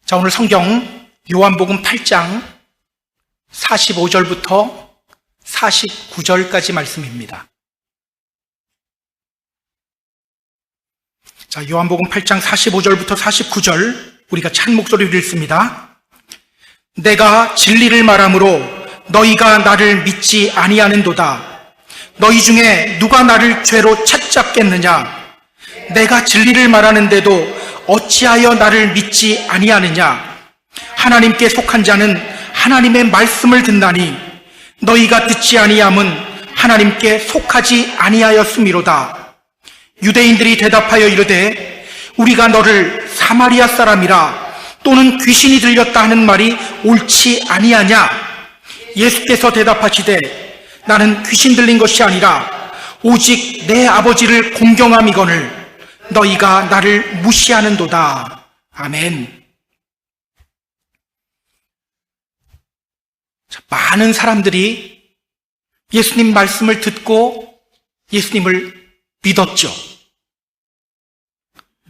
자, 오늘 성경 요한복음 8장 45절부터 49절까지 말씀입니다. 자, 요한복음 8장 45절부터 49절 우리가 찬 목소리로 읽습니다. 내가 진리를 말하므로 너희가 나를 믿지 아니하는도다. 너희 중에 누가 나를 죄로 찾잡겠느냐? 내가 진리를 말하는데도 어찌하여 나를 믿지 아니하느냐? 하나님께 속한 자는 하나님의 말씀을 듣나니 너희가 듣지 아니함은 하나님께 속하지 아니하였음이로다. 유대인들이 대답하여 이르되 우리가 너를 사마리아 사람이라 또는 귀신이 들렸다 하는 말이 옳지 아니하냐? 예수께서 대답하시되 나는 귀신 들린 것이 아니라 오직 내 아버지를 공경함이거늘 너희가 나를 무시하는도다. 아멘. 자, 많은 사람들이 예수님 말씀을 듣고 예수님을 믿었죠.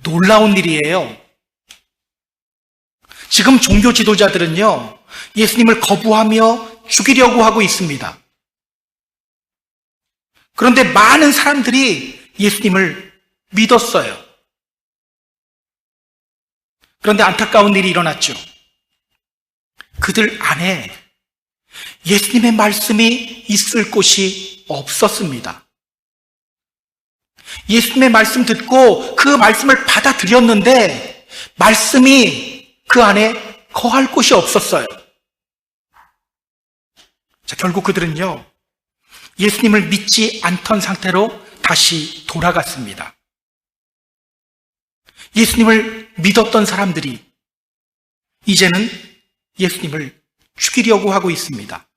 놀라운 일이에요. 지금 종교 지도자들은요, 예수님을 거부하며 죽이려고 하고 있습니다. 그런데 많은 사람들이 예수님을 믿었어요. 그런데 안타까운 일이 일어났죠. 그들 안에 예수님의 말씀이 있을 곳이 없었습니다. 예수님의 말씀 듣고 그 말씀을 받아들였는데 말씀이 그 안에 거할 곳이 없었어요. 자, 결국 그들은요, 예수님을 믿지 않던 상태로 다시 돌아갔습니다. 예수님을 믿었던 사람들이 이제는 예수님을 죽이려고 하고 있습니다.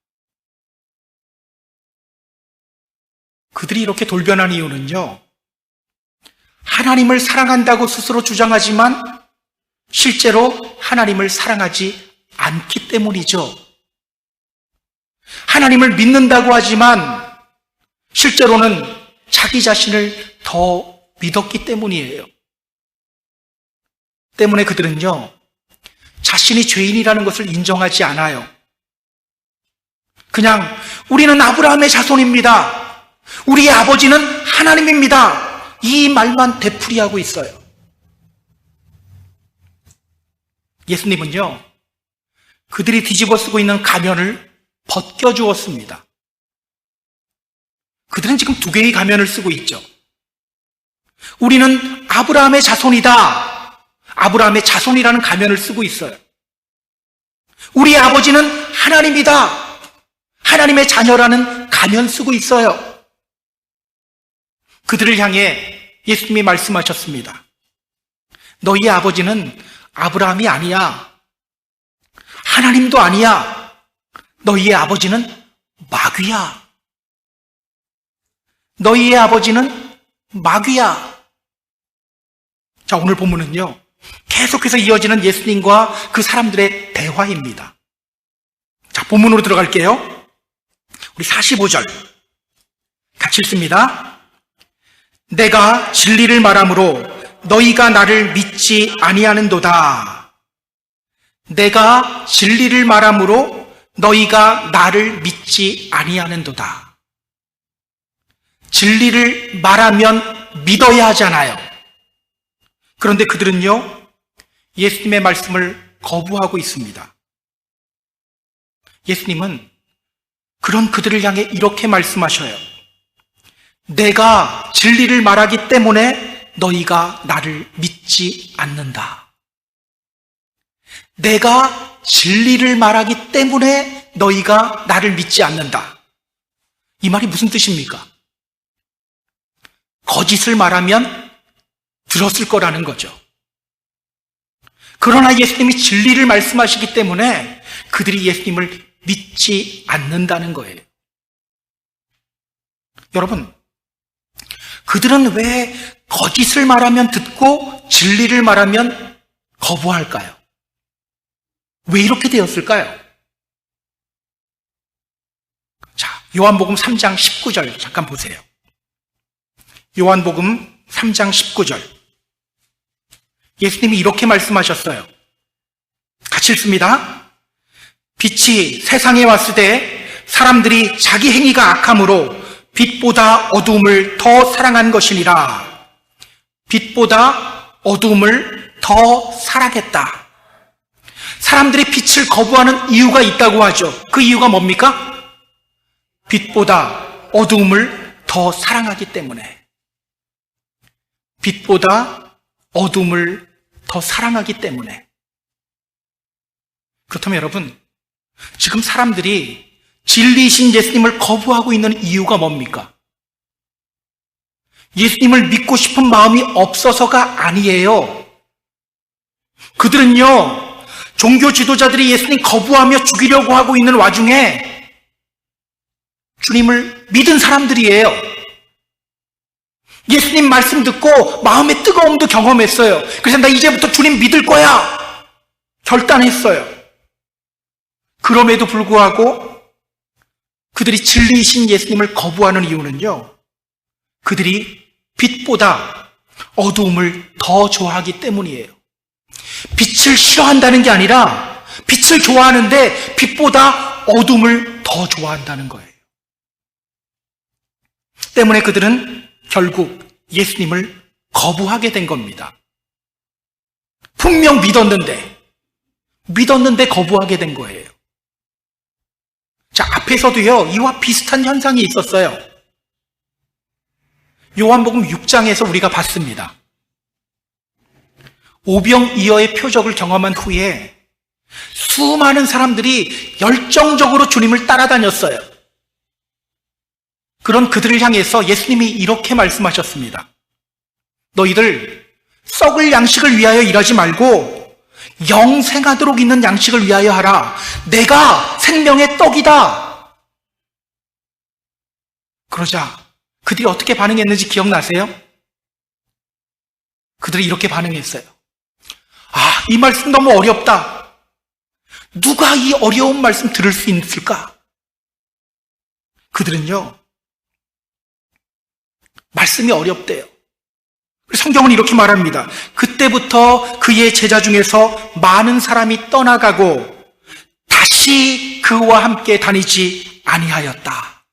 그들이 이렇게 돌변한 이유는요, 하나님을 사랑한다고 스스로 주장하지만 실제로 하나님을 사랑하지 않기 때문이죠. 하나님을 믿는다고 하지만 실제로는 자기 자신을 더 믿었기 때문이에요. 때문에 그들은요, 자신이 죄인이라는 것을 인정하지 않아요. 그냥 우리는 아브라함의 자손입니다. 우리의 아버지는 하나님입니다. 이 말만 되풀이하고 있어요. 예수님은요, 그들이 뒤집어 쓰고 있는 가면을 벗겨주었습니다. 그들은 지금 두 개의 가면을 쓰고 있죠. 우리는 아브라함의 자손이다. 아브라함의 자손이라는 가면을 쓰고 있어요. 우리의 아버지는 하나님이다. 하나님의 자녀라는 가면 쓰고 있어요. 그들을 향해 예수님이 말씀하셨습니다. 너희의 아버지는 아브라함이 아니야. 하나님도 아니야. 너희의 아버지는 마귀야. 너희의 아버지는 마귀야. 자, 오늘 본문은요, 계속해서 이어지는 예수님과 그 사람들의 대화입니다. 자, 본문으로 들어갈게요. 우리 45절 같이 읽습니다. 내가 진리를 말하므로 너희가 나를 믿지 아니하는도다. 내가 진리를 말하므로 너희가 나를 믿지 아니하는도다. 진리를 말하면 믿어야 하잖아요. 그런데 그들은요, 예수님의 말씀을 거부하고 있습니다. 예수님은 그런 그들을 향해 이렇게 말씀하셔요. 내가 진리를 말하기 때문에 너희가 나를 믿지 않는다. 내가 진리를 말하기 때문에 너희가 나를 믿지 않는다. 이 말이 무슨 뜻입니까? 거짓을 말하면 들었을 거라는 거죠. 그러나 예수님이 진리를 말씀하시기 때문에 그들이 예수님을 믿지 않는다는 거예요. 여러분, 그들은 왜 거짓을 말하면 듣고 진리를 말하면 거부할까요? 왜 이렇게 되었을까요? 자, 요한복음 3장 19절 잠깐 보세요. 요한복음 3장 19절. 예수님이 이렇게 말씀하셨어요. 같이 읽습니다. 빛이 세상에 왔을 때 사람들이 자기 행위가 악함으로 빛보다 어두움을 더 사랑한 것이니라. 빛보다 어두움을 더 사랑했다. 사람들이 빛을 거부하는 이유가 있다고 하죠. 그 이유가 뭡니까? 빛보다 어두움을 더 사랑하기 때문에. 빛보다 어두움을 더 사랑하기 때문에. 그렇다면 여러분, 지금 사람들이 진리이신 예수님을 거부하고 있는 이유가 뭡니까? 예수님을 믿고 싶은 마음이 없어서가 아니에요. 그들은요, 종교 지도자들이 예수님 거부하며 죽이려고 하고 있는 와중에 주님을 믿은 사람들이에요. 예수님 말씀 듣고 마음의 뜨거움도 경험했어요. 그래서 나 이제부터 주님 믿을 거야 결단했어요. 그럼에도 불구하고 그들이 진리이신 예수님을 거부하는 이유는요, 그들이 빛보다 어두움을 더 좋아하기 때문이에요. 빛을 싫어한다는 게 아니라 빛을 좋아하는데 빛보다 어둠을 더 좋아한다는 거예요. 때문에 그들은 결국 예수님을 거부하게 된 겁니다. 분명 믿었는데 거부하게 된 거예요. 자, 앞에서도요, 이와 비슷한 현상이 있었어요. 요한복음 6장에서 우리가 봤습니다. 오병이어의 표적을 경험한 후에 수많은 사람들이 열정적으로 주님을 따라다녔어요. 그런 그들을 향해서 예수님이 이렇게 말씀하셨습니다. 너희들 썩을 양식을 위하여 일하지 말고 영생하도록 있는 양식을 위하여 하라. 내가 생명의 떡이다. 그러자 그들이 어떻게 반응했는지 기억나세요? 그들이 이렇게 반응했어요. 아, 이 말씀 너무 어렵다. 누가 이 어려운 말씀 들을 수 있을까? 그들은요, 말씀이 어렵대요. 성경은 이렇게 말합니다. 그때부터 그의 제자 중에서 많은 사람이 떠나가고 다시 그와 함께 다니지 아니하였다.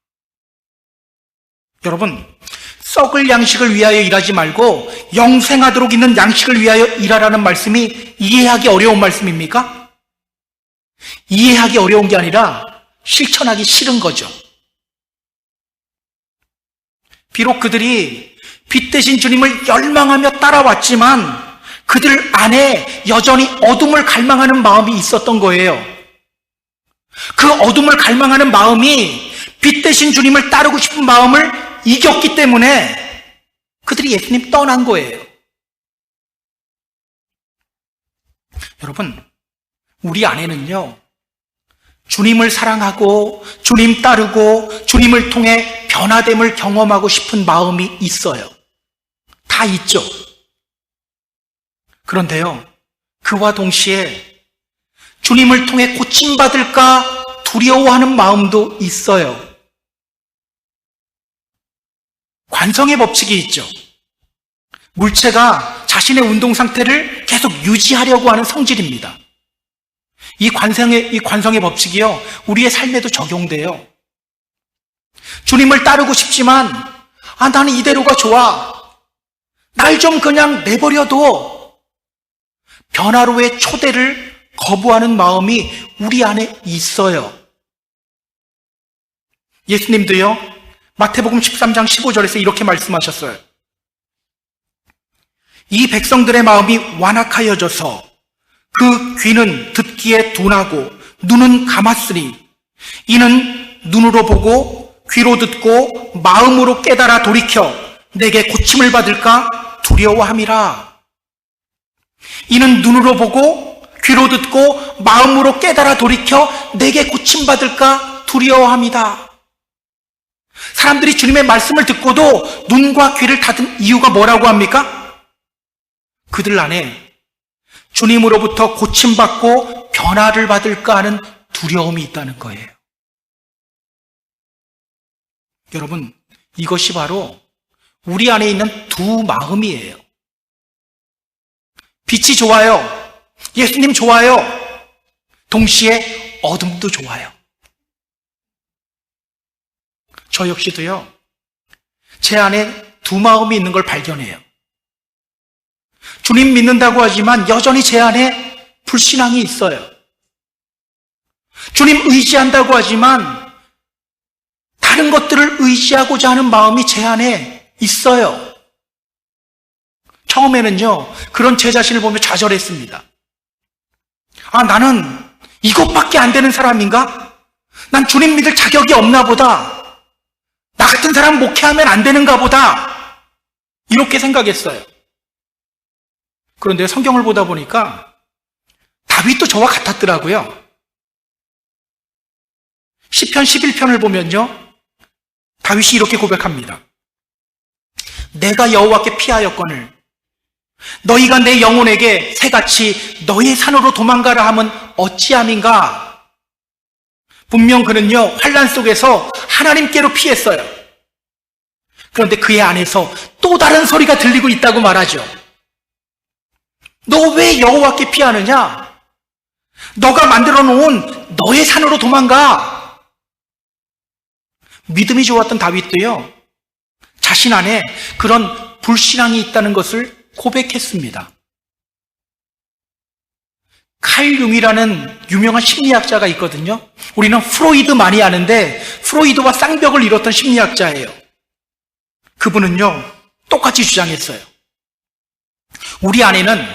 여러분, 썩을 양식을 위하여 일하지 말고 영생하도록 있는 양식을 위하여 일하라는 말씀이 이해하기 어려운 말씀입니까? 이해하기 어려운 게 아니라 실천하기 싫은 거죠. 비록 그들이 빛 대신 주님을 열망하며 따라왔지만 그들 안에 여전히 어둠을 갈망하는 마음이 있었던 거예요. 그 어둠을 갈망하는 마음이 빛 대신 주님을 따르고 싶은 마음을 이겼기 때문에 그들이 예수님 떠난 거예요. 여러분, 우리 안에는요, 주님을 사랑하고 주님 따르고 주님을 통해 변화됨을 경험하고 싶은 마음이 있어요. 다 있죠. 그런데요, 그와 동시에 주님을 통해 고침받을까 두려워하는 마음도 있어요. 관성의 법칙이 있죠. 물체가 자신의 운동 상태를 계속 유지하려고 하는 성질입니다. 이 관성의 법칙이요, 우리의 삶에도 적용돼요. 주님을 따르고 싶지만, 나는 이대로가 좋아. 날 좀 그냥 내버려둬. 변화로의 초대를 거부하는 마음이 우리 안에 있어요. 예수님도요, 마태복음 13장 15절에서 이렇게 말씀하셨어요. 이 백성들의 마음이 완악하여져서 그 귀는 듣기에 둔하고 눈은 감았으니 이는 눈으로 보고 귀로 듣고 마음으로 깨달아 돌이켜 내게 고침을 받을까 두려워함이라. 이는 눈으로 보고 귀로 듣고 마음으로 깨달아 돌이켜 내게 고침받을까 두려워함이다. 사람들이 주님의 말씀을 듣고도 눈과 귀를 닫은 이유가 뭐라고 합니까? 그들 안에 주님으로부터 고침받고 변화를 받을까 하는 두려움이 있다는 거예요. 여러분, 이것이 바로 우리 안에 있는 두 마음이에요. 빛이 좋아요. 예수님 좋아요. 동시에 어둠도 좋아요. 저 역시도요, 제 안에 두 마음이 있는 걸 발견해요. 주님 믿는다고 하지만 여전히 제 안에 불신앙이 있어요. 주님 의지한다고 하지만 다른 것들을 의지하고자 하는 마음이 제 안에 있어요. 처음에는요, 그런 제 자신을 보며 좌절했습니다. 아, 나는 이것밖에 안 되는 사람인가? 난 주님 믿을 자격이 없나 보다. 나 같은 사람 목회하면 안 되는가 보다. 이렇게 생각했어요. 그런데 성경을 보다 보니까 다윗도 저와 같았더라고요. 시편 11편을 보면요, 다윗이 이렇게 고백합니다. 내가 여호와께 피하였거늘 너희가 내 영혼에게 새같이 너의 산으로 도망가라 함은 어찌함인가? 분명 그는요, 환난 속에서 하나님께로 피했어요. 그런데 그의 안에서 또 다른 소리가 들리고 있다고 말하죠. 너 왜 여호와께 피하느냐? 너가 만들어 놓은 너의 산으로 도망가. 믿음이 좋았던 다윗도요, 자신 안에 그런 불신앙이 있다는 것을 고백했습니다. 칼 융이라는 유명한 심리학자가 있거든요. 우리는 프로이드 많이 아는데 프로이드와 쌍벽을 이뤘던 심리학자예요. 그분은요, 똑같이 주장했어요. 우리 안에는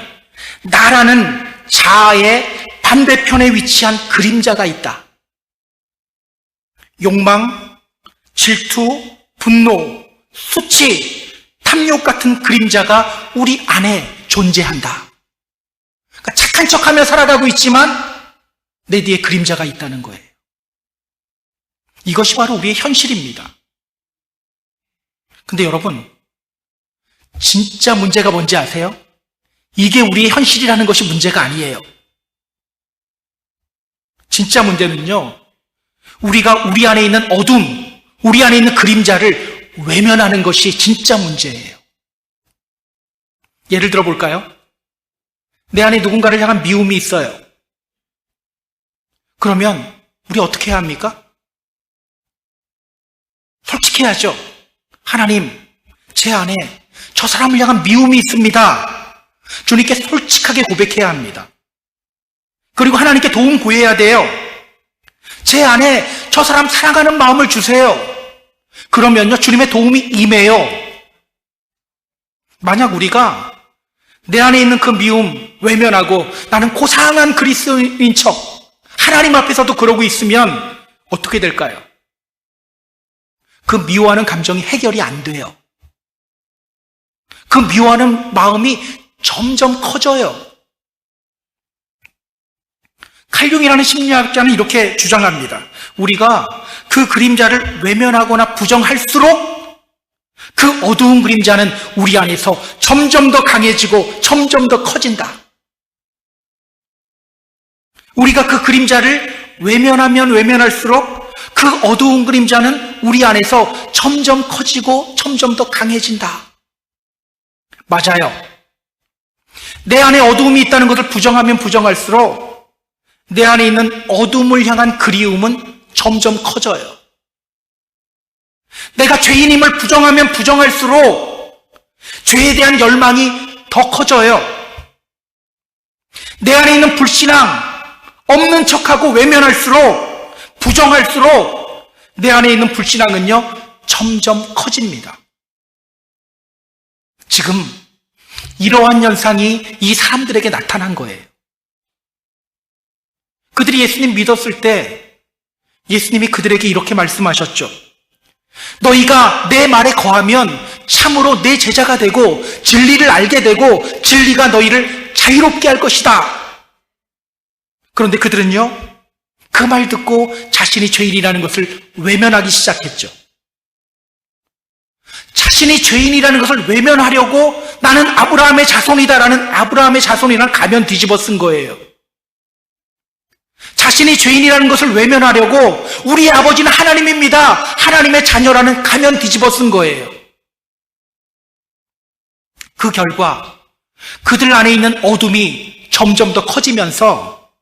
나라는 자아의 반대편에 위치한 그림자가 있다. 욕망, 질투, 분노, 수치, 탐욕 같은 그림자가 우리 안에 존재한다. 그러니까 착한 척하며 살아가고 있지만 내 뒤에 그림자가 있다는 거예요. 이것이 바로 우리의 현실입니다. 근데 여러분, 진짜 문제가 뭔지 아세요? 이게 우리의 현실이라는 것이 문제가 아니에요. 진짜 문제는요, 우리가 우리 안에 있는 어둠, 우리 안에 있는 그림자를 외면하는 것이 진짜 문제예요. 예를 들어 볼까요? 내 안에 누군가를 향한 미움이 있어요. 그러면 우리 어떻게 해야 합니까? 솔직해야죠. 하나님, 제 안에 저 사람을 향한 미움이 있습니다. 주님께 솔직하게 고백해야 합니다. 그리고 하나님께 도움 구해야 돼요. 제 안에 저 사람 사랑하는 마음을 주세요. 그러면요, 주님의 도움이 임해요. 만약 우리가 내 안에 있는 그 미움 외면하고 나는 고상한 그리스도인 척 하나님 앞에서도 그러고 있으면 어떻게 될까요? 그 미워하는 감정이 해결이 안 돼요. 그 미워하는 마음이 점점 커져요. 칼융이라는 심리학자는 이렇게 주장합니다. 우리가 그 그림자를 외면하거나 부정할수록 그 어두운 그림자는 우리 안에서 점점 더 강해지고 점점 더 커진다. 우리가 그 그림자를 외면하면 외면할수록 그 어두운 그림자는 우리 안에서 점점 커지고 점점 더 강해진다. 맞아요. 내 안에 어두움이 있다는 것을 부정하면 부정할수록 내 안에 있는 어둠을 향한 그리움은 점점 커져요. 내가 죄인임을 부정하면 부정할수록 죄에 대한 열망이 더 커져요. 내 안에 있는 불신앙, 없는 척하고 외면할수록, 부정할수록 내 안에 있는 불신앙은요, 점점 커집니다. 지금 이러한 현상이 이 사람들에게 나타난 거예요. 그들이 예수님 믿었을 때 예수님이 그들에게 이렇게 말씀하셨죠. 너희가 내 말에 거하면 참으로 내 제자가 되고 진리를 알게 되고 진리가 너희를 자유롭게 할 것이다. 그런데 그들은요, 그 말 듣고 자신이 죄인이라는 것을 외면하기 시작했죠. 자신이 죄인이라는 것을 외면하려고 나는 아브라함의 자손이다라는 아브라함의 자손이라는 가면 뒤집어 쓴 거예요. 자신이 죄인이라는 것을 외면하려고 우리 아버지는 하나님입니다, 하나님의 자녀라는 가면 뒤집어 쓴 거예요. 그 결과 그들 안에 있는 어둠이 점점 더 커지면서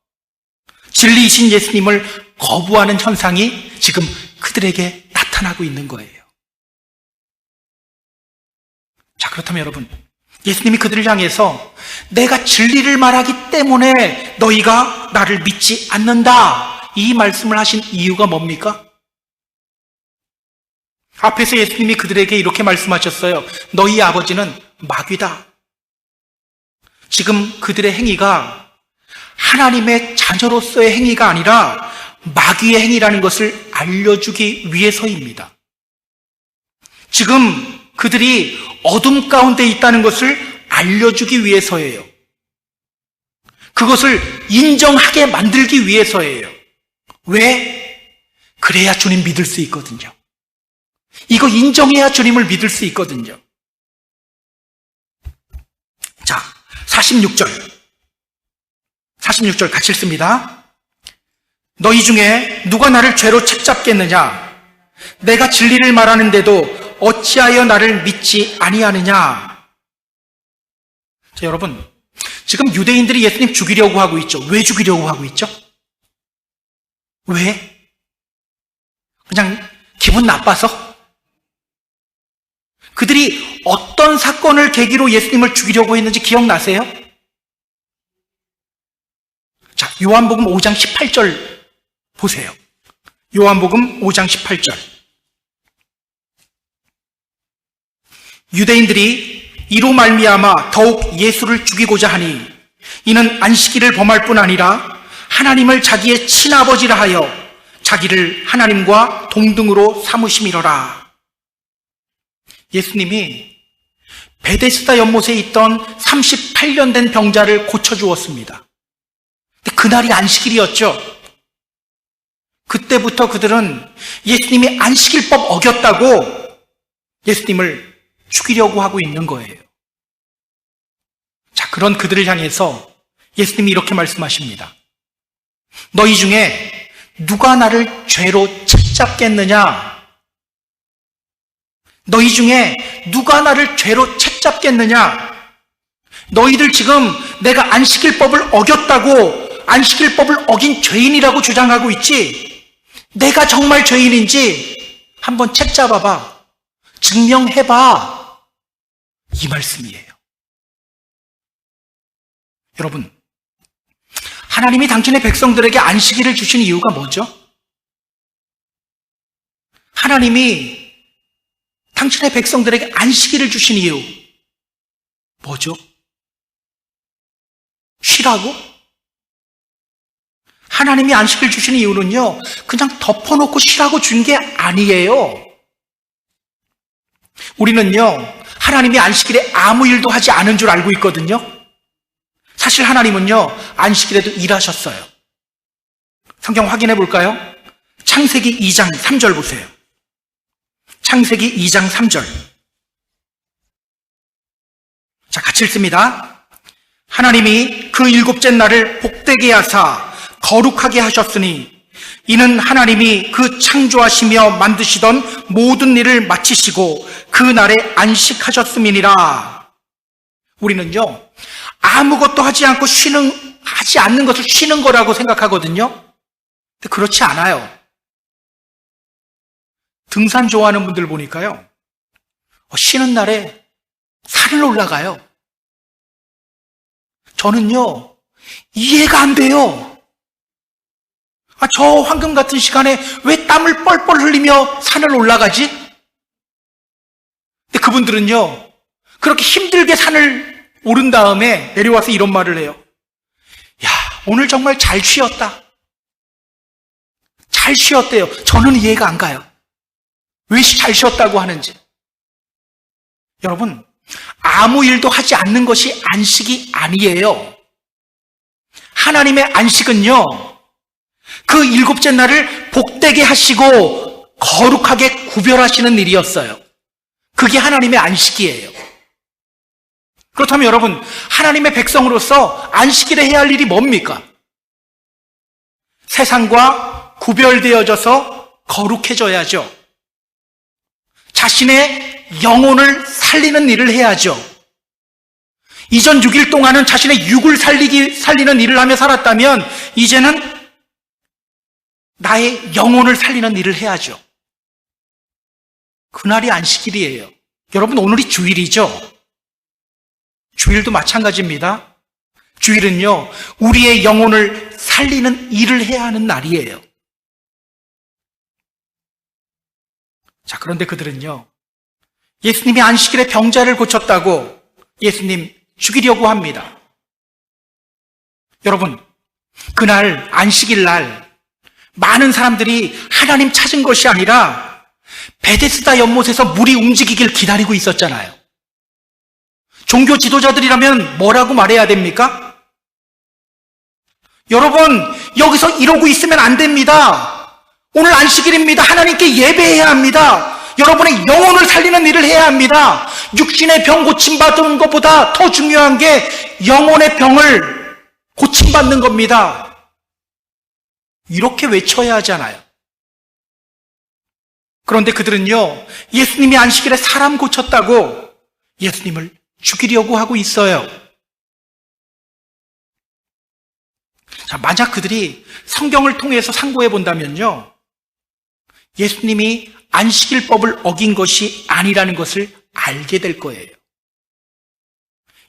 진리이신 예수님을 거부하는 현상이 지금 그들에게 나타나고 있는 거예요. 자, 그렇다면 여러분, 예수님이 그들을 향해서 내가 진리를 말하기 때문에 너희가 나를 믿지 않는다, 이 말씀을 하신 이유가 뭡니까? 앞에서 예수님이 그들에게 이렇게 말씀하셨어요. 너희 아버지는 마귀다. 지금 그들의 행위가 하나님의 자녀로서의 행위가 아니라 마귀의 행위라는 것을 알려주기 위해서입니다. 지금 그들이 어둠 가운데 있다는 것을 알려주기 위해서예요. 그것을 인정하게 만들기 위해서예요. 왜? 그래야 주님 믿을 수 있거든요. 이거 인정해야 주님을 믿을 수 있거든요. 자, 46절 같이 읽습니다. 너희 중에 누가 나를 죄로 책잡겠느냐? 내가 진리를 말하는데도 어찌하여 나를 믿지 아니하느냐? 자, 여러분, 지금 유대인들이 예수님 죽이려고 하고 있죠. 왜 죽이려고 하고 있죠? 왜? 그냥 기분 나빠서? 그들이 어떤 사건을 계기로 예수님을 죽이려고 했는지 기억나세요? 자, 요한복음 5장 18절 보세요. 요한복음 5장 18절. 유대인들이 이로 말미암아 더욱 예수를 죽이고자 하니 이는 안식일을 범할 뿐 아니라 하나님을 자기의 친아버지라 하여 자기를 하나님과 동등으로 삼으심이로라. 예수님이 베데스다 연못에 있던 38년 된 병자를 고쳐주었습니다. 근데 그날이 안식일이었죠. 그때부터 그들은 예수님이 안식일법 어겼다고 예수님을 죽이려고 하고 있는 거예요. 자, 그런 그들을 향해서 예수님이 이렇게 말씀하십니다. 너희 중에 누가 나를 죄로 책잡겠느냐? 너희 중에 누가 나를 죄로 책잡겠느냐? 너희들 지금 내가 안식일법을 어겼다고 안식일법을 어긴 죄인이라고 주장하고 있지? 내가 정말 죄인인지 한번 책잡아봐. 증명해봐. 이 말씀이에요. 여러분, 하나님이 당신의 백성들에게 안식일을 주신 이유가 뭐죠? 하나님이 당신의 백성들에게 안식일을 주신 이유 뭐죠? 쉬라고? 하나님이 안식일 주신 이유는요, 그냥 덮어놓고 쉬라고 준 게 아니에요. 우리는요, 하나님이 안식일에 아무 일도 하지 않은 줄 알고 있거든요. 사실 하나님은요, 안식일에도 일하셨어요. 성경 확인해 볼까요? 창세기 2장 3절 보세요. 창세기 2장 3절. 자, 같이 읽습니다. 하나님이 그 일곱째 날을 복되게 하사 거룩하게 하셨으니 이는 하나님이 그 창조하시며 만드시던 모든 일을 마치시고 그 날에 안식하셨음이니라. 우리는요, 아무것도 하지 않는 것을 쉬는 거라고 생각하거든요. 근데 그렇지 않아요. 등산 좋아하는 분들 보니까요, 쉬는 날에 산을 올라가요. 저는요, 이해가 안 돼요. 저 황금 같은 시간에 왜 땀을 뻘뻘 흘리며 산을 올라가지? 근데 그분들은요, 그렇게 힘들게 산을 오른 다음에 내려와서 이런 말을 해요. 야, 오늘 정말 잘 쉬었다. 잘 쉬었대요. 저는 이해가 안 가요. 왜 잘 쉬었다고 하는지. 여러분, 아무 일도 하지 않는 것이 안식이 아니에요. 하나님의 안식은요, 그 일곱째 날을 복되게 하시고 거룩하게 구별하시는 일이었어요. 그게 하나님의 안식이에요. 그렇다면 여러분, 하나님의 백성으로서 안식일에 해야 할 일이 뭡니까? 세상과 구별되어져서 거룩해져야죠. 자신의 영혼을 살리는 일을 해야죠. 이전 6일 동안은 자신의 육을 살리는 일을 하며 살았다면 이제는 나의 영혼을 살리는 일을 해야죠. 그날이 안식일이에요. 여러분, 오늘이 주일이죠? 주일도 마찬가지입니다. 주일은요, 우리의 영혼을 살리는 일을 해야 하는 날이에요. 자, 그런데 그들은요, 예수님이 안식일에 병자를 고쳤다고 예수님 죽이려고 합니다. 여러분, 그날 안식일 날 많은 사람들이 하나님 찾은 것이 아니라 베데스다 연못에서 물이 움직이길 기다리고 있었잖아요. 종교 지도자들이라면 뭐라고 말해야 됩니까? 여러분, 여기서 이러고 있으면 안 됩니다. 오늘 안식일입니다. 하나님께 예배해야 합니다. 여러분의 영혼을 살리는 일을 해야 합니다. 육신의 병 고침받는 것보다 더 중요한 게 영혼의 병을 고침받는 겁니다. 이렇게 외쳐야 하잖아요. 그런데 그들은요, 예수님이 안식일에 사람 고쳤다고 예수님을 죽이려고 하고 있어요. 자, 만약 그들이 성경을 통해서 상고해 본다면요, 예수님이 안식일법을 어긴 것이 아니라는 것을 알게 될 거예요.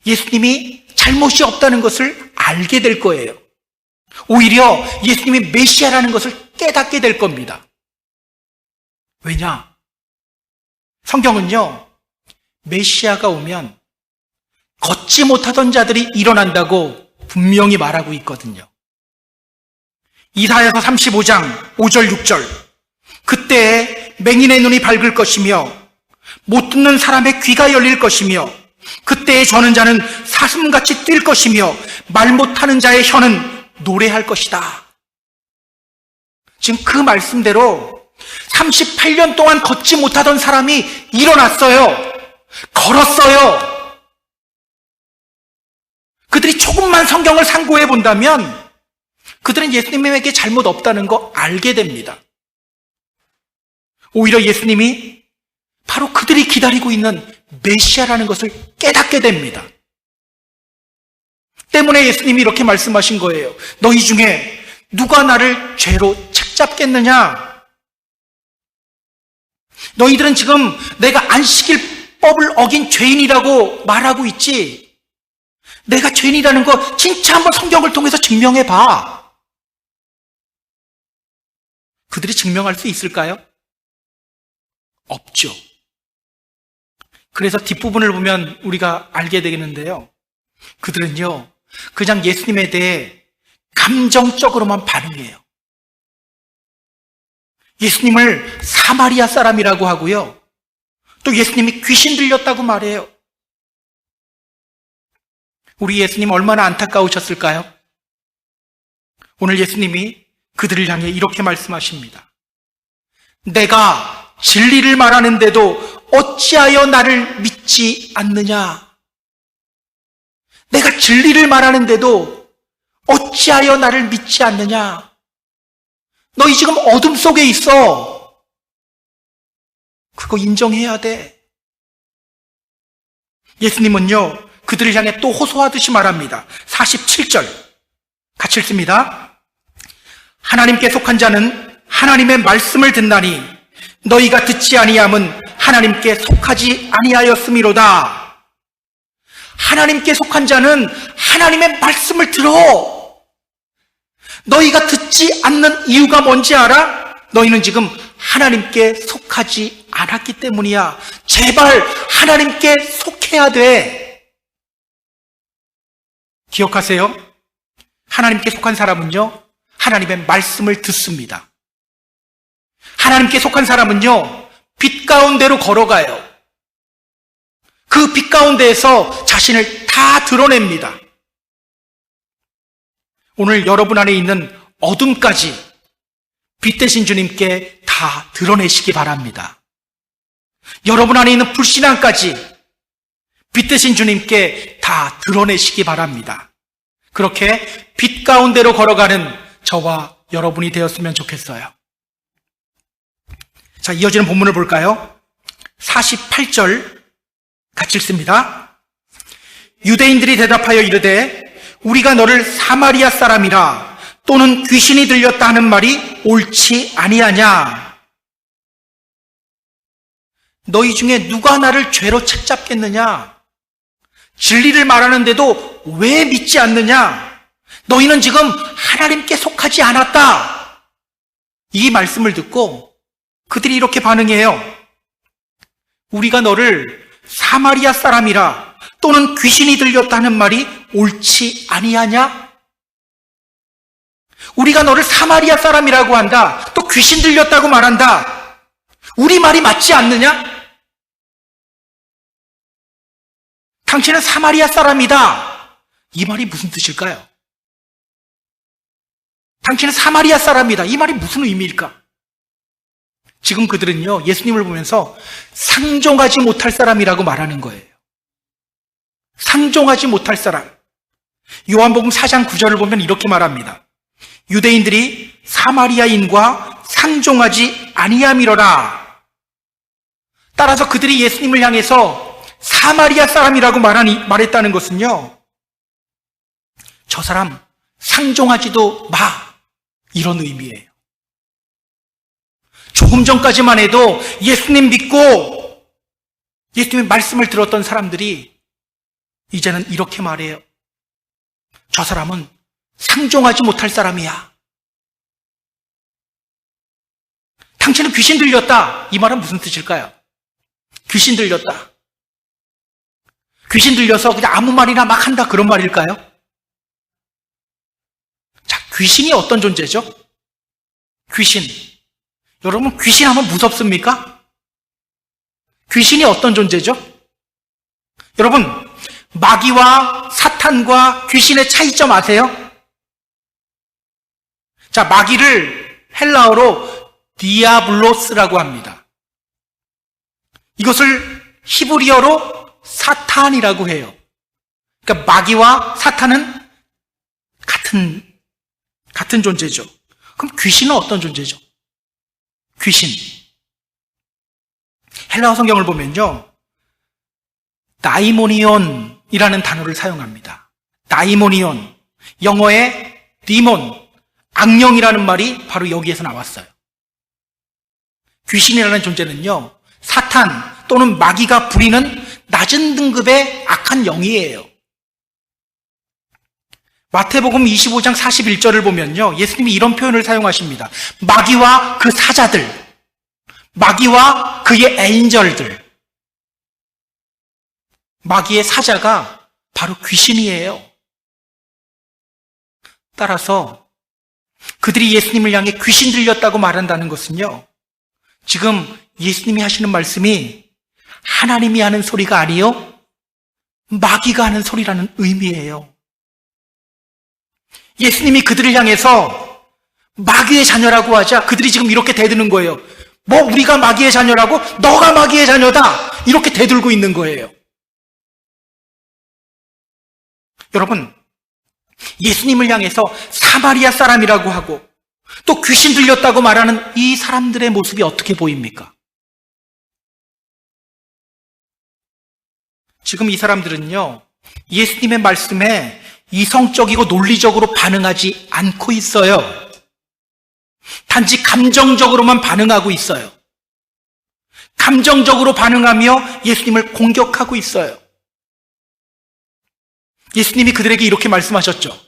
예수님이 잘못이 없다는 것을 알게 될 거예요. 오히려 예수님이 메시아라는 것을 깨닫게 될 겁니다. 왜냐? 성경은요, 메시아가 오면 걷지 못하던 자들이 일어난다고 분명히 말하고 있거든요. 이사야서 35장 5절 6절, 그때에 맹인의 눈이 밝을 것이며 못 듣는 사람의 귀가 열릴 것이며 그때에 저는 자는 사슴같이 뛸 것이며 말 못하는 자의 혀는 노래할 것이다. 지금 그 말씀대로 38년 동안 걷지 못하던 사람이 일어났어요. 걸었어요. 그들이 조금만 성경을 상고해 본다면 그들은 예수님에게 잘못 없다는 거 알게 됩니다. 오히려 예수님이 바로 그들이 기다리고 있는 메시아라는 것을 깨닫게 됩니다. 때문에 예수님이 이렇게 말씀하신 거예요. 너희 중에 누가 나를 죄로 책잡겠느냐? 너희들은 지금 내가 안식일법을 어긴 죄인이라고 말하고 있지. 내가 죄인이라는 거 진짜 한번 성경을 통해서 증명해 봐. 그들이 증명할 수 있을까요? 없죠. 그래서 뒷부분을 보면 우리가 알게 되겠는데요. 그들은요, 그냥 예수님에 대해 감정적으로만 반응해요. 예수님을 사마리아 사람이라고 하고요. 또 예수님이 귀신 들렸다고 말해요. 우리 예수님 얼마나 안타까우셨을까요? 오늘 예수님이 그들을 향해 이렇게 말씀하십니다. 내가 진리를 말하는데도 어찌하여 나를 믿지 않느냐? 내가 진리를 말하는데도 어찌하여 나를 믿지 않느냐? 너희 지금 어둠 속에 있어. 그거 인정해야 돼. 예수님은요, 그들을 향해 또 호소하듯이 말합니다. 47절 같이 읽습니다. 하나님께 속한 자는 하나님의 말씀을 듣나니 너희가 듣지 아니함은 하나님께 속하지 아니하였음이로다. 하나님께 속한 자는 하나님의 말씀을 들어. 너희가 듣지 않는 이유가 뭔지 알아? 너희는 지금 하나님께 속하지 않았기 때문이야. 제발 하나님께 속해야 돼. 기억하세요. 하나님께 속한 사람은요, 하나님의 말씀을 듣습니다. 하나님께 속한 사람은요, 빛 가운데로 걸어가요. 그 빛 가운데에서 자신을 다 드러냅니다. 오늘 여러분 안에 있는 어둠까지 빛 되신 주님께 다 드러내시기 바랍니다. 여러분 안에 있는 불신앙까지 빛 되신 주님께 다 드러내시기 바랍니다. 그렇게 빛 가운데로 걸어가는 저와 여러분이 되었으면 좋겠어요. 자, 이어지는 본문을 볼까요? 48절 같이 읽습니다. 유대인들이 대답하여 이르되 우리가 너를 사마리아 사람이라 또는 귀신이 들렸다 하는 말이 옳지 아니하냐? 너희 중에 누가 나를 죄로 책잡겠느냐? 진리를 말하는데도 왜 믿지 않느냐? 너희는 지금 하나님께 속하지 않았다. 이 말씀을 듣고 그들이 이렇게 반응해요. 우리가 너를 사마리아 사람이라 또는 귀신이 들렸다는 말이 옳지 아니하냐? 우리가 너를 사마리아 사람이라고 한다. 또 귀신 들렸다고 말한다. 우리 말이 맞지 않느냐? 당신은 사마리아 사람이다. 이 말이 무슨 뜻일까요? 당신은 사마리아 사람이다. 이 말이 무슨 의미일까? 지금 그들은요, 예수님을 보면서 상종하지 못할 사람이라고 말하는 거예요. 상종하지 못할 사람. 요한복음 4장 9절을 보면 이렇게 말합니다. 유대인들이 사마리아인과 상종하지 아니함이로라. 따라서 그들이 예수님을 향해서 사마리아 사람이라고 말했다는 것은요, 저 사람 상종하지도 마, 이런 의미예요. 조금 전까지만 해도 예수님 믿고 예수님의 말씀을 들었던 사람들이 이제는 이렇게 말해요. 저 사람은 상종하지 못할 사람이야. 당신은 귀신 들렸다. 이 말은 무슨 뜻일까요? 귀신 들렸다. 귀신 들려서 그냥 아무 말이나 막 한다, 그런 말일까요? 자, 귀신이 어떤 존재죠? 귀신. 여러분, 귀신하면 무섭습니까? 귀신이 어떤 존재죠? 여러분, 마귀와 사탄과 귀신의 차이점 아세요? 자, 마귀를 헬라어로 디아블로스라고 합니다. 이것을 히브리어로 사탄이라고 해요. 그러니까 마귀와 사탄은 같은 존재죠. 그럼 귀신은 어떤 존재죠? 귀신. 헬라어 성경을 보면요, 다이모니온이라는 단어를 사용합니다. 다이모니온. 영어의 디몬, 악령이라는 말이 바로 여기에서 나왔어요. 귀신이라는 존재는요, 사탄 또는 마귀가 부리는 낮은 등급의 악한 영이에요. 마태복음 25장 41절을 보면요, 예수님이 이런 표현을 사용하십니다. 마귀와 그 사자들, 마귀와 그의 엔젤들. 마귀의 사자가 바로 귀신이에요. 따라서 그들이 예수님을 향해 귀신 들렸다고 말한다는 것은요, 지금 예수님이 하시는 말씀이 하나님이 하는 소리가 아니요, 마귀가 하는 소리라는 의미예요. 예수님이 그들을 향해서 마귀의 자녀라고 하자 그들이 지금 이렇게 대드는 거예요. 뭐 우리가 마귀의 자녀라고? 너가 마귀의 자녀다! 이렇게 대들고 있는 거예요. 여러분, 예수님을 향해서 사마리아 사람이라고 하고 또 귀신 들렸다고 말하는 이 사람들의 모습이 어떻게 보입니까? 지금 이 사람들은요, 예수님의 말씀에 이성적이고 논리적으로 반응하지 않고 있어요. 단지 감정적으로만 반응하고 있어요. 감정적으로 반응하며 예수님을 공격하고 있어요. 예수님이 그들에게 이렇게 말씀하셨죠.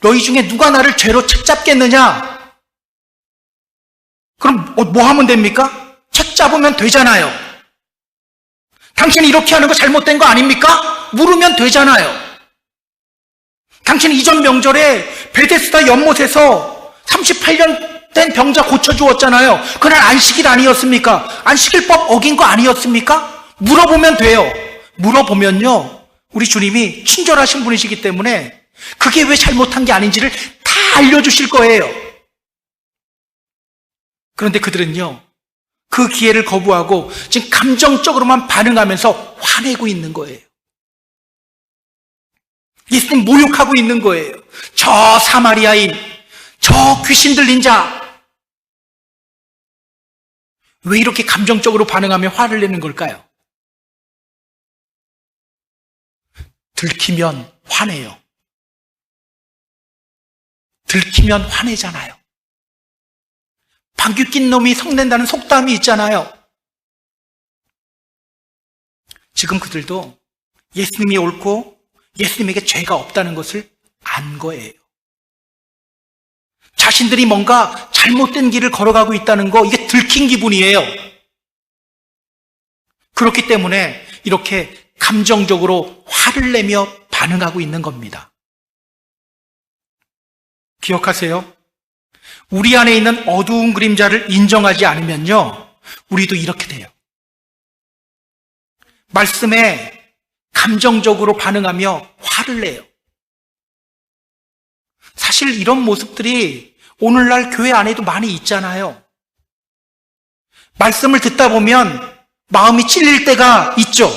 너희 중에 누가 나를 죄로 책잡겠느냐? 그럼 뭐 하면 됩니까? 책잡으면 되잖아요. 당신이 이렇게 하는 거 잘못된 거 아닙니까? 물으면 되잖아요. 당신이 이전 명절에 베데스다 연못에서 38년 된 병자 고쳐주었잖아요. 그날 안식일 아니었습니까? 안식일법 어긴 거 아니었습니까? 물어보면 돼요. 물어보면요, 우리 주님이 친절하신 분이시기 때문에 그게 왜 잘못한 게 아닌지를 다 알려주실 거예요. 그런데 그들은요, 그 기회를 거부하고 지금 감정적으로만 반응하면서 화내고 있는 거예요. 예수님 모욕하고 있는 거예요. 저 사마리아인, 저 귀신 들린 자, 왜 이렇게 감정적으로 반응하며 화를 내는 걸까요? 들키면 화내요. 들키면 화내잖아요. 방귀 낀 놈이 성낸다는 속담이 있잖아요. 지금 그들도 예수님이 옳고 예수님에게 죄가 없다는 것을 안 거예요. 자신들이 뭔가 잘못된 길을 걸어가고 있다는 거, 이게 들킨 기분이에요. 그렇기 때문에 이렇게 감정적으로 화를 내며 반응하고 있는 겁니다. 기억하세요. 우리 안에 있는 어두운 그림자를 인정하지 않으면요, 우리도 이렇게 돼요. 말씀에 감정적으로 반응하며 화를 내요. 사실 이런 모습들이 오늘날 교회 안에도 많이 있잖아요. 말씀을 듣다 보면 마음이 찔릴 때가 있죠.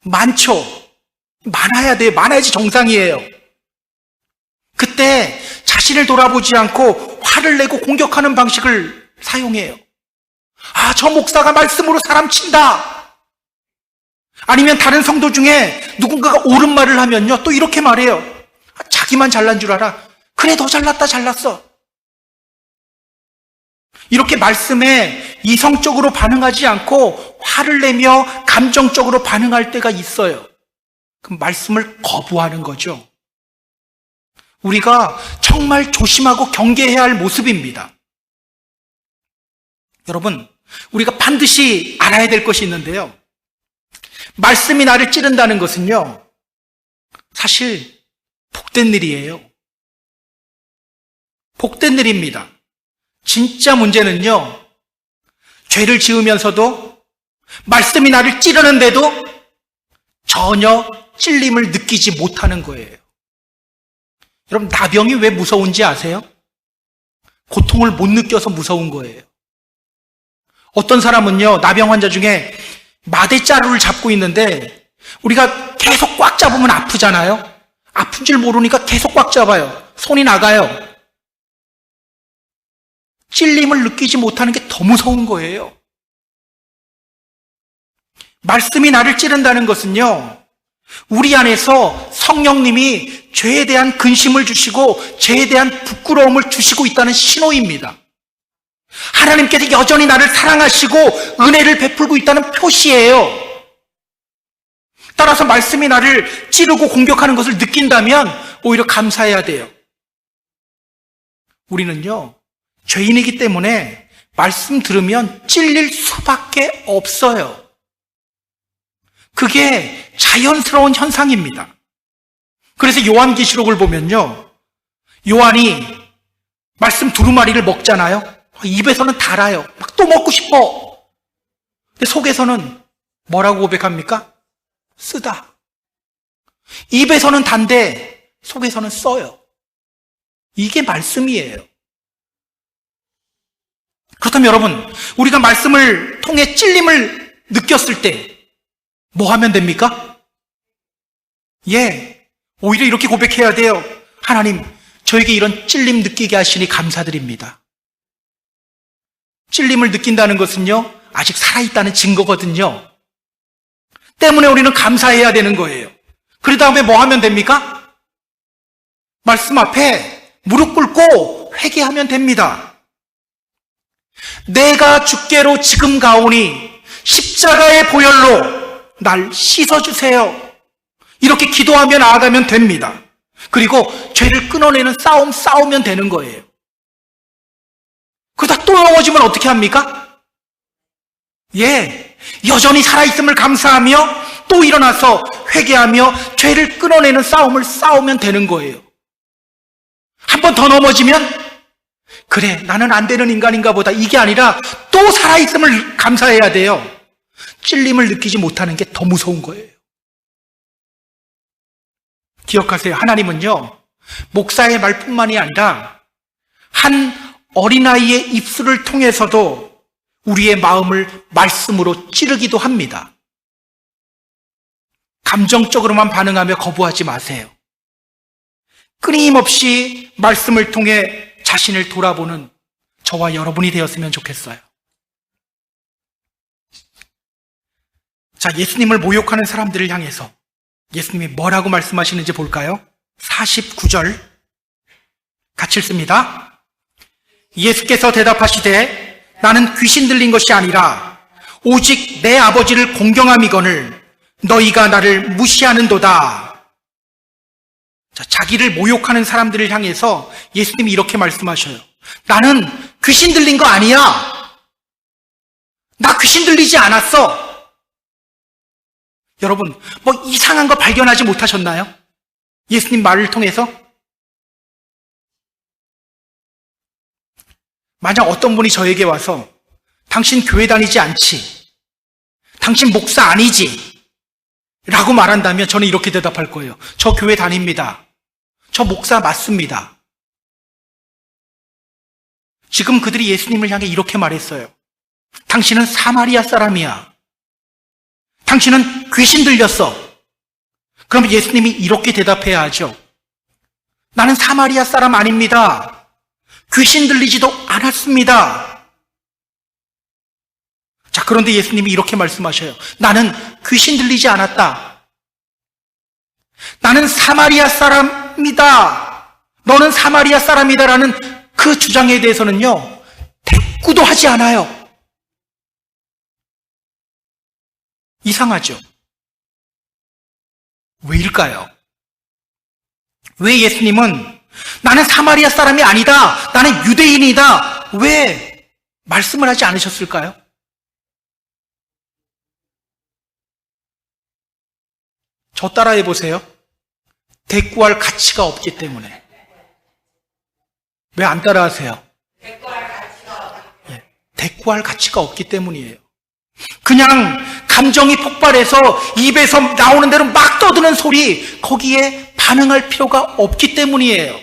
많죠. 많아야 돼요. 많아야지 정상이에요. 그때 자신을 돌아보지 않고 화를 내고 공격하는 방식을 사용해요. 아, 저 목사가 말씀으로 사람 친다. 아니면 다른 성도 중에 누군가가 옳은 말을 하면요, 또 이렇게 말해요. 아, 자기만 잘난 줄 알아. 그래, 더 잘났다, 잘났어. 이렇게 말씀에 이성적으로 반응하지 않고 화를 내며 감정적으로 반응할 때가 있어요. 그럼 말씀을 거부하는 거죠. 우리가 정말 조심하고 경계해야 할 모습입니다. 여러분, 우리가 반드시 알아야 될 것이 있는데요. 말씀이 나를 찌른다는 것은요, 사실 복된 일이에요. 복된 일입니다. 진짜 문제는요, 죄를 지으면서도 말씀이 나를 찌르는데도 전혀 찔림을 느끼지 못하는 거예요. 여러분, 나병이 왜 무서운지 아세요? 고통을 못 느껴서 무서운 거예요. 어떤 사람은요, 나병 환자 중에 마대자루를 잡고 있는데 우리가 계속 꽉 잡으면 아프잖아요. 아픈 줄 모르니까 계속 꽉 잡아요. 손이 나가요. 찔림을 느끼지 못하는 게 더 무서운 거예요. 말씀이 나를 찌른다는 것은요, 우리 안에서 성령님이 죄에 대한 근심을 주시고 죄에 대한 부끄러움을 주시고 있다는 신호입니다. 하나님께서 여전히 나를 사랑하시고 은혜를 베풀고 있다는 표시예요. 따라서 말씀이 나를 찌르고 공격하는 것을 느낀다면 오히려 감사해야 돼요. 우리는요, 죄인이기 때문에 말씀 들으면 찔릴 수밖에 없어요. 그게 자연스러운 현상입니다. 그래서 요한계시록을 보면요, 요한이 말씀 두루마리를 먹잖아요. 입에서는 달아요. 막 또 먹고 싶어. 근데 속에서는 뭐라고 고백합니까? 쓰다. 입에서는 단데 속에서는 써요. 이게 말씀이에요. 그렇다면 여러분, 우리가 말씀을 통해 찔림을 느꼈을 때 뭐 하면 됩니까? 오히려 이렇게 고백해야 돼요. 하나님, 저에게 이런 찔림 느끼게 하시니 감사드립니다. 찔림을 느낀다는 것은요, 아직 살아있다는 증거거든요. 때문에 우리는 감사해야 되는 거예요. 그 다음에 뭐 하면 됩니까? 말씀 앞에 무릎 꿇고 회개하면 됩니다. 내가 주께로 지금 가오니 십자가의 보혈로 날 씻어주세요. 이렇게 기도하며 나아가면 됩니다. 그리고 죄를 끊어내는 싸우면 되는 거예요. 그러다 또 넘어지면 어떻게 합니까? 여전히 살아있음을 감사하며 또 일어나서 회개하며 죄를 끊어내는 싸움을 싸우면 되는 거예요. 한 번 더 넘어지면 그래, 나는 안 되는 인간인가 보다, 이게 아니라 또 살아있음을 감사해야 돼요. 찔림을 느끼지 못하는 게 더 무서운 거예요. 기억하세요. 하나님은요, 목사의 말뿐만이 아니라 한 어린아이의 입술을 통해서도 우리의 마음을 말씀으로 찌르기도 합니다. 감정적으로만 반응하며 거부하지 마세요. 끊임없이 말씀을 통해 자신을 돌아보는 저와 여러분이 되었으면 좋겠어요. 자, 예수님을 모욕하는 사람들을 향해서 예수님이 뭐라고 말씀하시는지 볼까요? 49절 같이 읽습니다. 예수께서 대답하시되 나는 귀신 들린 것이 아니라 오직 내 아버지를 공경함이거늘 너희가 나를 무시하는도다. 자, 자기를 모욕하는 사람들을 향해서 예수님이 이렇게 말씀하셔요. 나는 귀신 들린 거 아니야. 나 귀신 들리지 않았어. 여러분, 뭐 이상한 거 발견하지 못하셨나요? 예수님 말을 통해서? 만약 어떤 분이 저에게 와서 당신 교회 다니지 않지? 당신 목사 아니지? 라고 말한다면 저는 이렇게 대답할 거예요. 저 교회 다닙니다. 저 목사 맞습니다. 지금 그들이 예수님을 향해 이렇게 말했어요. 당신은 사마리아 사람이야. 당신은 귀신 들렸어. 그럼 예수님이 이렇게 대답해야 하죠. 나는 사마리아 사람 아닙니다. 귀신 들리지도 않았습니다. 자, 그런데 예수님이 이렇게 말씀하셔요. 나는 귀신 들리지 않았다. 나는 사마리아 사람이다. 너는 사마리아 사람이다라는 그 주장에 대해서는요, 대꾸도 하지 않아요. 이상하죠? 왜일까요? 왜 예수님은 나는 사마리아 사람이 아니다. 나는 유대인이다. 왜 말씀을 하지 않으셨을까요? 저 따라해 보세요. 대꾸할 가치가 없기 때문에. 왜 안 따라하세요? 대꾸할 가치가 없기 때문이에요. 그냥 감정이 폭발해서 입에서 나오는 대로 막 떠드는 소리, 거기에 반응할 필요가 없기 때문이에요.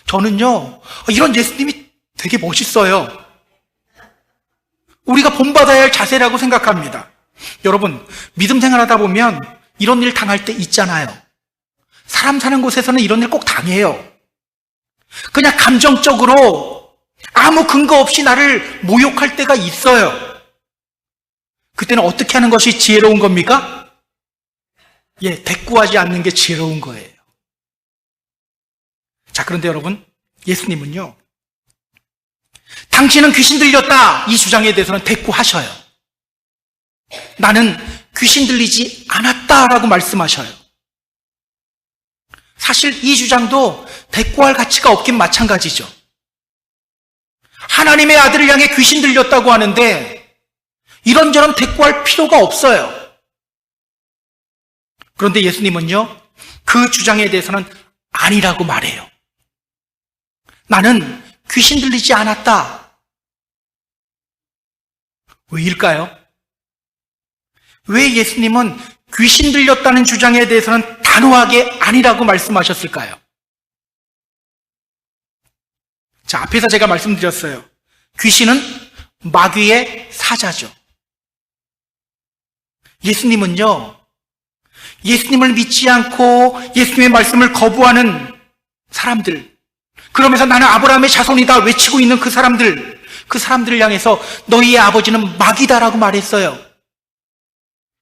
저는요, 이런 예수님이 되게 멋있어요. 우리가 본받아야 할 자세라고 생각합니다. 여러분, 믿음 생활하다 보면 이런 일 당할 때 있잖아요. 사람 사는 곳에서는 이런 일 꼭 당해요. 그냥 감정적으로 아무 근거 없이 나를 모욕할 때가 있어요. 그때는 어떻게 하는 것이 지혜로운 겁니까? 대꾸하지 않는 게 지혜로운 거예요. 자, 그런데 여러분, 예수님은요, 당신은 귀신 들렸다, 이 주장에 대해서는 대꾸하셔요. 나는 귀신 들리지 않았다라고 말씀하셔요. 사실 이 주장도 대꾸할 가치가 없긴 마찬가지죠. 하나님의 아들을 향해 귀신 들렸다고 하는데 이런저런 대꾸할 필요가 없어요. 그런데 예수님은요, 그 주장에 대해서는 아니라고 말해요. 나는 귀신 들리지 않았다. 왜일까요? 왜 예수님은 귀신 들렸다는 주장에 대해서는 단호하게 아니라고 말씀하셨을까요? 자, 앞에서 제가 말씀드렸어요. 귀신은 마귀의 사자죠. 예수님은요, 예수님을 믿지 않고 예수님의 말씀을 거부하는 사람들, 그러면서 나는 아브라함의 자손이다 외치고 있는 그 사람들을 향해서 너희의 아버지는 마귀다라고 말했어요.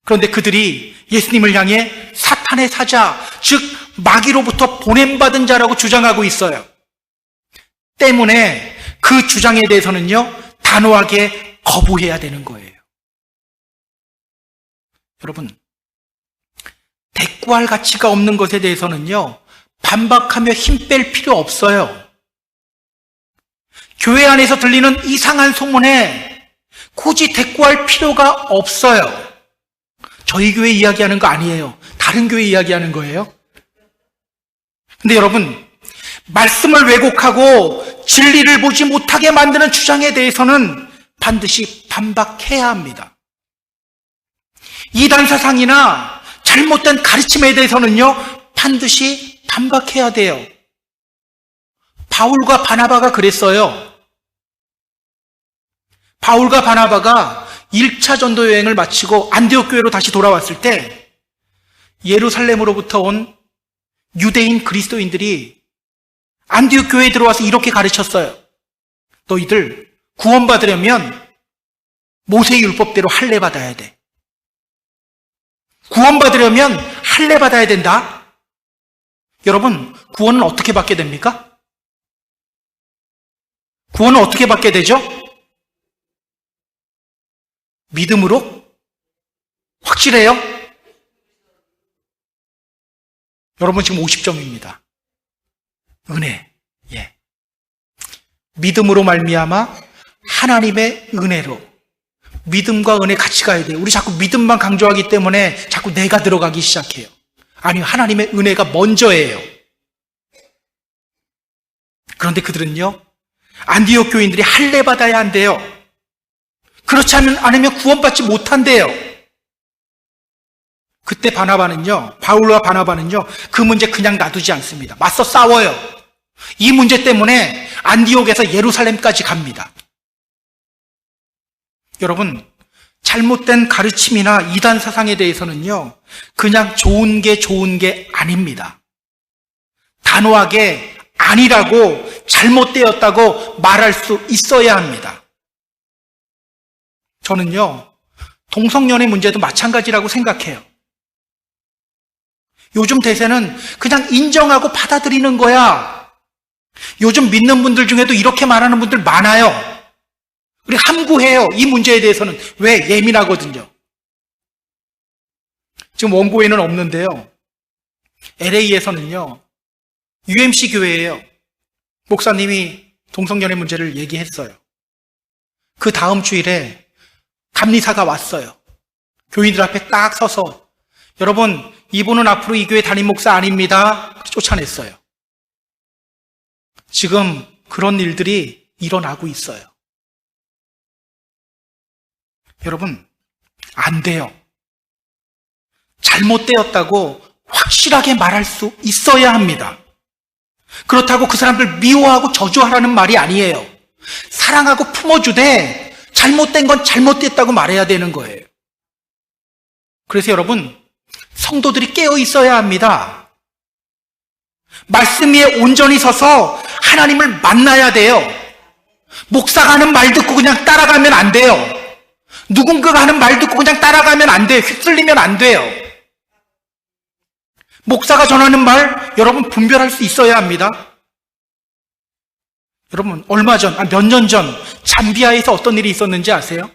그런데 그들이 예수님을 향해 사탄의 사자, 즉 마귀로부터 보냄받은 자라고 주장하고 있어요. 때문에 그 주장에 대해서는요, 단호하게 거부해야 되는 거예요. 여러분, 대꾸할 가치가 없는 것에 대해서는요, 반박하며 힘 뺄 필요 없어요. 교회 안에서 들리는 이상한 소문에 굳이 대꾸할 필요가 없어요. 저희 교회 이야기하는 거 아니에요. 다른 교회 이야기하는 거예요. 근데 여러분, 말씀을 왜곡하고 진리를 보지 못하게 만드는 주장에 대해서는 반드시 반박해야 합니다. 이단 사상이나 잘못된 가르침에 대해서는요, 반드시 반박해야 돼요. 바울과 바나바가 그랬어요. 바울과 바나바가 1차 전도 여행을 마치고 안디옥 교회로 다시 돌아왔을 때 예루살렘으로부터 온 유대인 그리스도인들이 안디옥 교회에 들어와서 이렇게 가르쳤어요. 너희들 구원받으려면 모세의 율법대로 할례 받아야 돼. 구원받으려면 할례 받아야 된다. 여러분, 구원은 어떻게 받게 됩니까? 구원은 어떻게 받게 되죠? 믿음으로? 확실해요? 여러분 지금 50점입니다. 은혜. 예. 믿음으로 말미암아 하나님의 은혜로. 믿음과 은혜 같이 가야 돼요. 우리 자꾸 믿음만 강조하기 때문에 자꾸 내가 들어가기 시작해요. 아니, 하나님의 은혜가 먼저예요. 그런데 그들은요, 안디옥 교인들이 할례 받아야 한대요. 그렇지 않으면 구원받지 못한대요. 그때 바나바는요, 바울과 바나바는요, 그 문제 그냥 놔두지 않습니다. 맞서 싸워요. 이 문제 때문에 안디옥에서 예루살렘까지 갑니다. 여러분, 잘못된 가르침이나 이단 사상에 대해서는요, 그냥 좋은 게 아닙니다. 단호하게 아니라고, 잘못되었다고 말할 수 있어야 합니다. 저는요, 동성연애 문제도 마찬가지라고 생각해요. 요즘 대세는 그냥 인정하고 받아들이는 거야. 요즘 믿는 분들 중에도 이렇게 말하는 분들 많아요. 우리 함구해요. 이 문제에 대해서는. 왜? 예민하거든요. 지금 원고에는 없는데요. LA에서는요, UMC 교회예요. 목사님이 동성연애 문제를 얘기했어요. 그 다음 주일에 감리사가 왔어요. 교인들 앞에 딱 서서, 여러분, 이분은 앞으로 이 교회 담임 목사 아닙니다. 쫓아냈어요. 지금 그런 일들이 일어나고 있어요. 여러분, 안 돼요. 잘못되었다고 확실하게 말할 수 있어야 합니다. 그렇다고 그 사람들 미워하고 저주하라는 말이 아니에요. 사랑하고 품어주되 잘못된 건 잘못됐다고 말해야 되는 거예요. 그래서 여러분, 성도들이 깨어 있어야 합니다. 말씀 위에 온전히 서서 하나님을 만나야 돼요. 목사가 하는 말 듣고 그냥 따라가면 안 돼요. 누군가가 하는 말 듣고 그냥 따라가면 안 돼요. 휩쓸리면 안 돼요. 목사가 전하는 말, 여러분 분별할 수 있어야 합니다. 여러분, 얼마 전, 몇 년 전, 잠비아에서 어떤 일이 있었는지 아세요?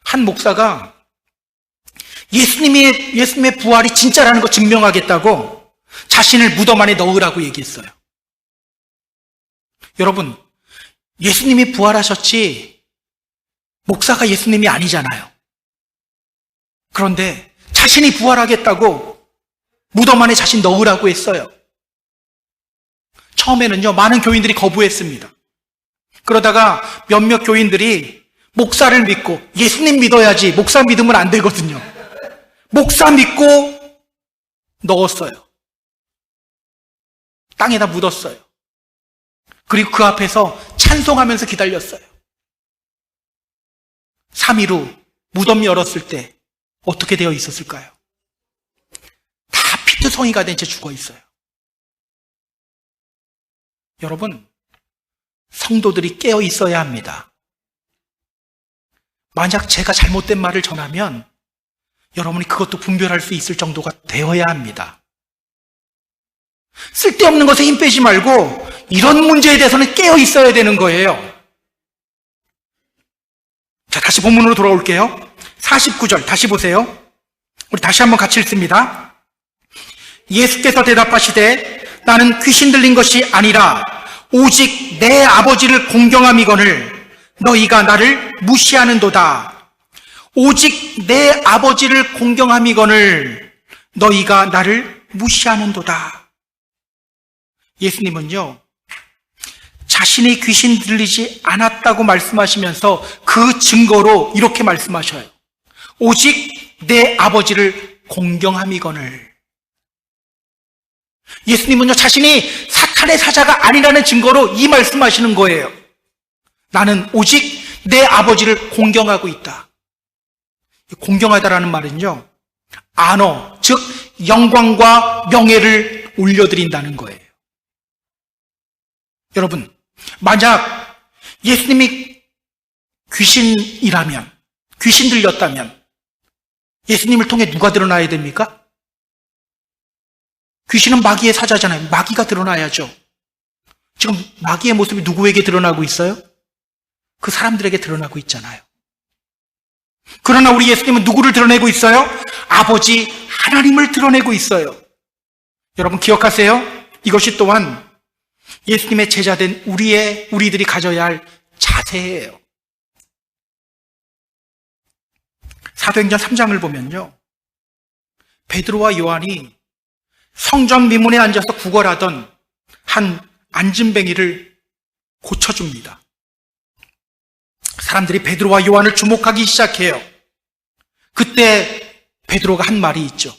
한 목사가 예수님의 부활이 진짜라는 거 증명하겠다고 자신을 무덤 안에 넣으라고 얘기했어요. 여러분, 예수님이 부활하셨지, 목사가 예수님이 아니잖아요. 그런데 자신이 부활하겠다고 무덤 안에 자신 넣으라고 했어요. 처음에는요, 많은 교인들이 거부했습니다. 그러다가 몇몇 교인들이 목사를 믿고, 예수님 믿어야지, 목사 믿으면 안 되거든요. 목사 믿고 넣었어요. 땅에다 묻었어요. 그리고 그 앞에서 찬송하면서 기다렸어요. 3일 후 무덤 열었을 때 어떻게 되어 있었을까요? 다 피투성이가 된 채 죽어 있어요. 여러분, 성도들이 깨어 있어야 합니다. 만약 제가 잘못된 말을 전하면 여러분이 그것도 분별할 수 있을 정도가 되어야 합니다. 쓸데없는 것에 힘 빼지 말고 이런 문제에 대해서는 깨어 있어야 되는 거예요. 자, 다시 본문으로 돌아올게요. 49절 다시 보세요. 우리 다시 한번 같이 읽습니다. 예수께서 대답하시되 나는 귀신 들린 것이 아니라 오직 내 아버지를 공경함이거늘 너희가 나를 무시하는도다. 오직 내 아버지를 공경함이거늘 너희가 나를 무시하는도다. 예수님은요, 자신이 귀신 들리지 않았다고 말씀하시면서 그 증거로 이렇게 말씀하셔요. 오직 내 아버지를 공경함이거늘. 예수님은요, 자신이 사탄의 사자가 아니라는 증거로 이 말씀하시는 거예요. 나는 오직 내 아버지를 공경하고 있다. 공경하다라는 말은요, 안어, 즉 영광과 명예를 올려드린다는 거예요. 여러분, 만약 예수님이 귀신이라면, 귀신 들렸다면 예수님을 통해 누가 드러나야 됩니까? 귀신은 마귀의 사자잖아요. 마귀가 드러나야죠. 지금 마귀의 모습이 누구에게 드러나고 있어요? 그 사람들에게 드러나고 있잖아요. 그러나 우리 예수님은 누구를 드러내고 있어요? 아버지 하나님을 드러내고 있어요. 여러분 기억하세요? 이것이 또한 예수님의 제자된 우리들이 가져야 할 자세예요. 사도행전 3장을 보면요, 베드로와 요한이 성전 미문에 앉아서 구걸하던 한 앉은뱅이를 고쳐줍니다. 사람들이 베드로와 요한을 주목하기 시작해요. 그때 베드로가 한 말이 있죠.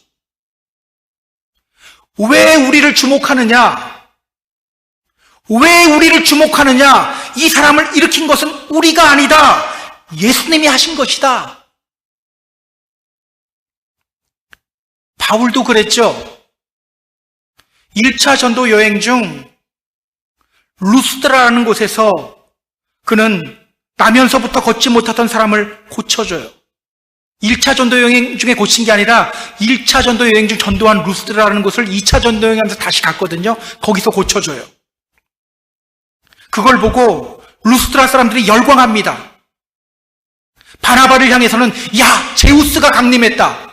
왜 우리를 주목하느냐? 왜 우리를 주목하느냐? 이 사람을 일으킨 것은 우리가 아니다. 예수님이 하신 것이다. 바울도 그랬죠. 1차 전도 여행 중 루스드라라는 곳에서 그는 나면서부터 걷지 못하던 사람을 고쳐줘요. 1차 전도 여행 중에 고친 게 아니라 1차 전도 여행 중 전도한 루스드라라는 곳을 2차 전도 여행하면서 다시 갔거든요. 거기서 고쳐줘요. 그걸 보고 루스드라 사람들이 열광합니다. 바나바를 향해서는 야, 제우스가 강림했다.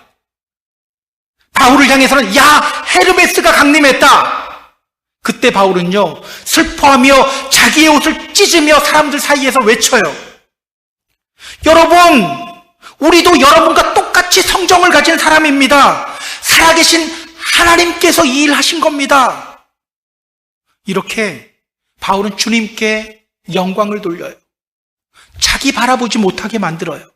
바울을 향해서는 야, 헤르메스가 강림했다. 그때 바울은요, 슬퍼하며 자기의 옷을 찢으며 사람들 사이에서 외쳐요. 여러분, 우리도 여러분과 똑같이 성정을 가진 사람입니다. 살아계신 하나님께서 이 일을 하신 겁니다. 이렇게 바울은 주님께 영광을 돌려요. 자기 바라보지 못하게 만들어요.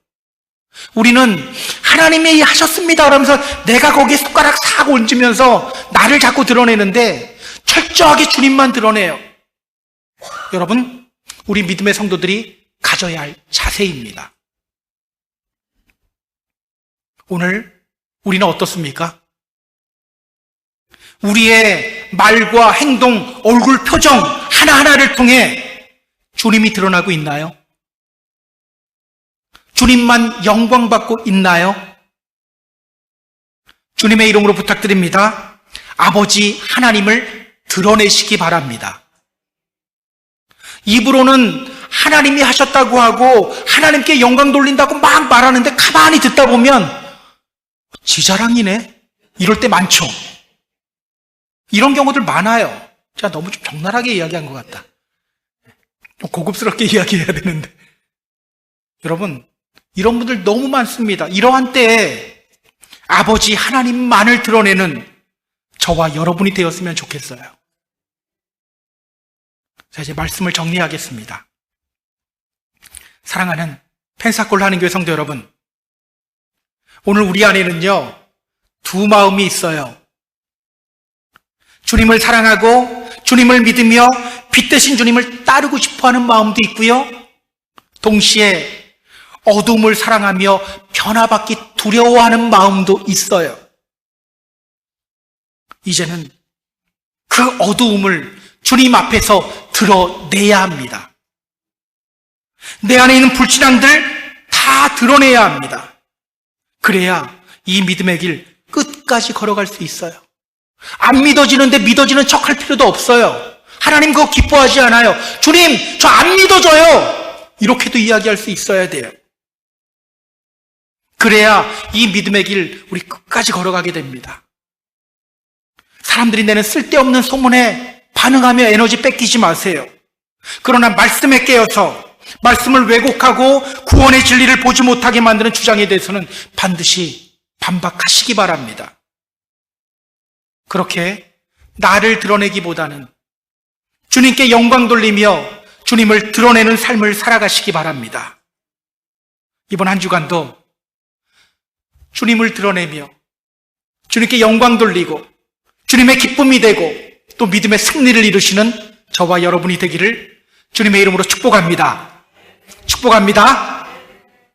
우리는 하나님이 하셨습니다 그러면서 내가 거기에 숟가락 싹 얹으면서 나를 자꾸 드러내는데 철저하게 주님만 드러내요. 여러분, 우리 믿음의 성도들이 가져야 할 자세입니다. 오늘 우리는 어떻습니까? 우리의 말과 행동, 얼굴 표정 하나하나를 통해 주님이 드러나고 있나요? 주님만 영광받고 있나요? 주님의 이름으로 부탁드립니다. 아버지 하나님을 드러내시기 바랍니다. 입으로는 하나님이 하셨다고 하고 하나님께 영광 돌린다고 막 말하는데 가만히 듣다 보면 지자랑이네? 이럴 때 많죠. 이런 경우들 많아요. 제가 너무 좀 적나라하게 이야기한 것 같다. 고급스럽게 이야기해야 되는데. 여러분, 이런 분들 너무 많습니다. 이러한 때에 아버지 하나님만을 드러내는 저와 여러분이 되었으면 좋겠어요. 자, 이제 말씀을 정리하겠습니다. 사랑하는 펜사콜 하는교회 성도 여러분, 오늘 우리 안에는요, 두 마음이 있어요. 주님을 사랑하고 주님을 믿으며 빛 대신 주님을 따르고 싶어하는 마음도 있고요, 동시에 어둠을 사랑하며 변화받기 두려워하는 마음도 있어요. 이제는 그 어두움을 주님 앞에서 드러내야 합니다. 내 안에 있는 불신앙들 다 드러내야 합니다. 그래야 이 믿음의 길 끝까지 걸어갈 수 있어요. 안 믿어지는데 믿어지는 척 할 필요도 없어요. 하나님 그거 기뻐하지 않아요. 주님, 저 안 믿어져요. 이렇게도 이야기할 수 있어야 돼요. 그래야 이 믿음의 길 우리 끝까지 걸어가게 됩니다. 사람들이 내는 쓸데없는 소문에 반응하며 에너지 뺏기지 마세요. 그러나 말씀에 깨어서 말씀을 왜곡하고 구원의 진리를 보지 못하게 만드는 주장에 대해서는 반드시 반박하시기 바랍니다. 그렇게 나를 드러내기보다는 주님께 영광 돌리며 주님을 드러내는 삶을 살아가시기 바랍니다. 이번 한 주간도 주님을 드러내며 주님께 영광 돌리고 주님의 기쁨이 되고 또 믿음의 승리를 이루시는 저와 여러분이 되기를 주님의 이름으로 축복합니다. 축복합니다.